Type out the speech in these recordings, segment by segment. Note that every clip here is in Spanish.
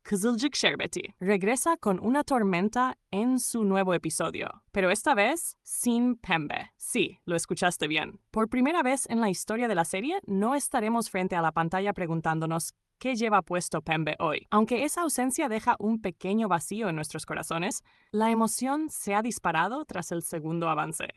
Kızılcık Şerbeti regresa con una tormenta en su nuevo episodio, pero esta vez sin Pembe. Sí, lo escuchaste bien. Por primera vez en la historia de la serie, no estaremos frente a la pantalla preguntándonos qué lleva puesto Pembe hoy. Aunque esa ausencia deja un pequeño vacío en nuestros corazones, la emoción se ha disparado tras el segundo avance.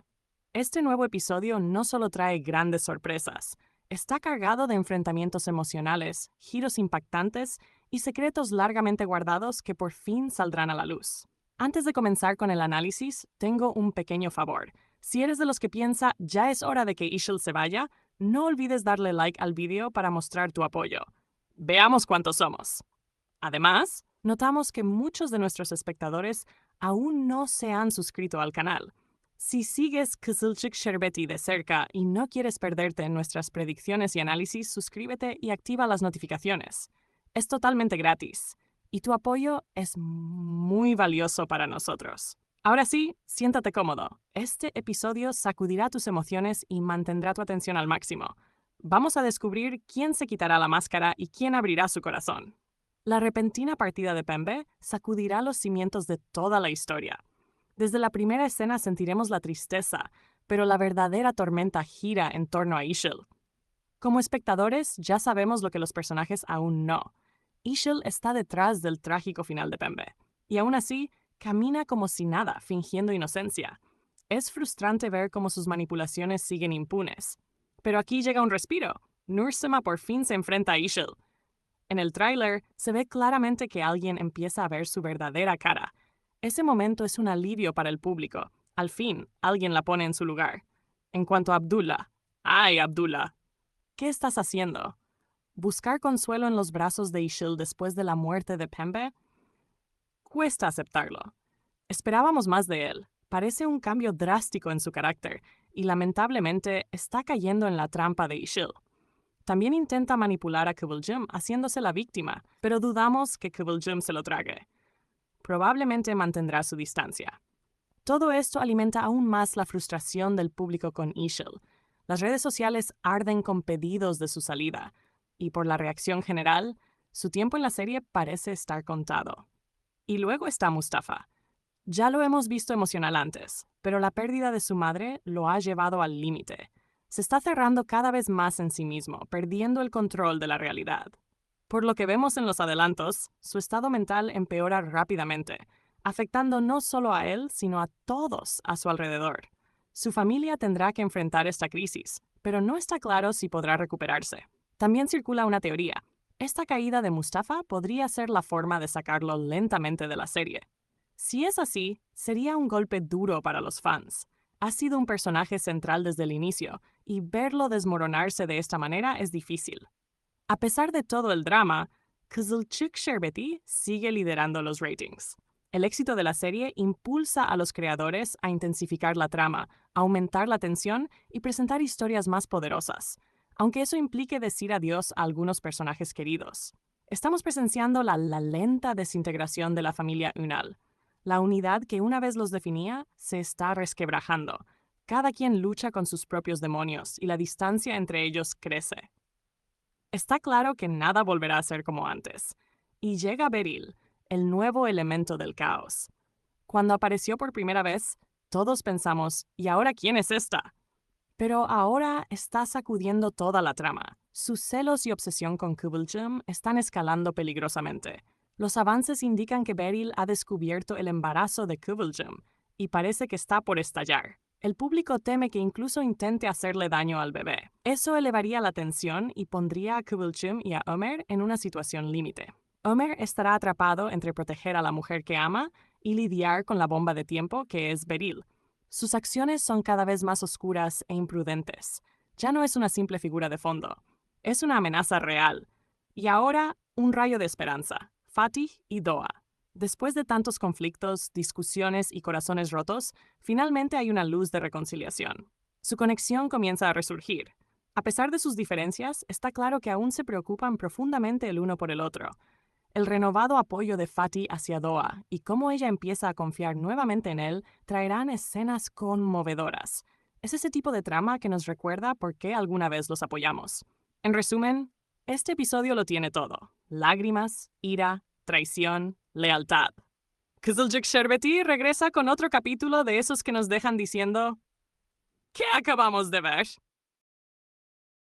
Este nuevo episodio no solo trae grandes sorpresas, está cargado de enfrentamientos emocionales, giros impactantes y secretos largamente guardados que por fin saldrán a la luz. Antes de comenzar con el análisis, tengo un pequeño favor. Si eres de los que piensa ya es hora de que Ishil se vaya, no olvides darle like al video para mostrar tu apoyo. Veamos cuántos somos. Además, notamos que muchos de nuestros espectadores aún no se han suscrito al canal. Si sigues Kızılcık Şerbeti de cerca y no quieres perderte en nuestras predicciones y análisis, suscríbete y activa las notificaciones. Es totalmente gratis y tu apoyo es muy valioso para nosotros. Ahora sí, siéntate cómodo. Este episodio sacudirá tus emociones y mantendrá tu atención al máximo. Vamos a descubrir quién se quitará la máscara y quién abrirá su corazón. La repentina partida de Pembe sacudirá los cimientos de toda la historia. Desde la primera escena sentiremos la tristeza, pero la verdadera tormenta gira en torno a Ishil. Como espectadores, ya sabemos lo que los personajes aún no. Ishil está detrás del trágico final de Pembe, y aún así, camina como si nada, fingiendo inocencia. Es frustrante ver cómo sus manipulaciones siguen impunes. Pero aquí llega un respiro. Nursema por fin se enfrenta a Ishil. En el tráiler se ve claramente que alguien empieza a ver su verdadera cara. Ese momento es un alivio para el público. Al fin, alguien la pone en su lugar. En cuanto a Abdullah. ¡Ay, Abdullah! ¿Qué estás haciendo? ¿Buscar consuelo en los brazos de Ishil después de la muerte de Pembe? Cuesta aceptarlo. Esperábamos más de él. Parece un cambio drástico en su carácter, y lamentablemente está cayendo en la trampa de Ishil. También intenta manipular a Kıvılcım haciéndose la víctima, pero dudamos que Kıvılcım se lo trague. Probablemente mantendrá su distancia. Todo esto alimenta aún más la frustración del público con Ishil. Las redes sociales arden con pedidos de su salida, y por la reacción general, su tiempo en la serie parece estar contado. Y luego está Mustafa. Ya lo hemos visto emocional antes, pero la pérdida de su madre lo ha llevado al límite. Se está cerrando cada vez más en sí mismo, perdiendo el control de la realidad. Por lo que vemos en los adelantos, su estado mental empeora rápidamente, afectando no solo a él, sino a todos a su alrededor. Su familia tendrá que enfrentar esta crisis, pero no está claro si podrá recuperarse. También circula una teoría. Esta caída de Mustafa podría ser la forma de sacarlo lentamente de la serie. Si es así, sería un golpe duro para los fans. Ha sido un personaje central desde el inicio, y verlo desmoronarse de esta manera es difícil. A pesar de todo el drama, Kızılcık Şerbeti sigue liderando los ratings. El éxito de la serie impulsa a los creadores a intensificar la trama, aumentar la tensión y presentar historias más poderosas, aunque eso implique decir adiós a algunos personajes queridos. Estamos presenciando la lenta desintegración de la familia Ünal. La unidad que una vez los definía se está resquebrajando. Cada quien lucha con sus propios demonios y la distancia entre ellos crece. Está claro que nada volverá a ser como antes. Y llega Beril, el nuevo elemento del caos. Cuando apareció por primera vez, todos pensamos, ¿y ahora quién es esta? Pero ahora está sacudiendo toda la trama. Sus celos y obsesión con Kıvılcım están escalando peligrosamente. Los avances indican que Beril ha descubierto el embarazo de Kıvılcım y parece que está por estallar. El público teme que incluso intente hacerle daño al bebé. Eso elevaría la tensión y pondría a Kıvılcım y a Ömer en una situación límite. Ömer estará atrapado entre proteger a la mujer que ama y lidiar con la bomba de tiempo que es Beril. Sus acciones son cada vez más oscuras e imprudentes. Ya no es una simple figura de fondo. Es una amenaza real. Y ahora, un rayo de esperanza. Fatih y Doğa. Después de tantos conflictos, discusiones y corazones rotos, finalmente hay una luz de reconciliación. Su conexión comienza a resurgir. A pesar de sus diferencias, está claro que aún se preocupan profundamente el uno por el otro. El renovado apoyo de Fatih hacia Doğa y cómo ella empieza a confiar nuevamente en él traerán escenas conmovedoras. Es ese tipo de trama que nos recuerda por qué alguna vez los apoyamos. En resumen, este episodio lo tiene todo: lágrimas, ira, traición, lealtad. Kızılcık Şerbeti regresa con otro capítulo de esos que nos dejan diciendo, ¿qué acabamos de ver?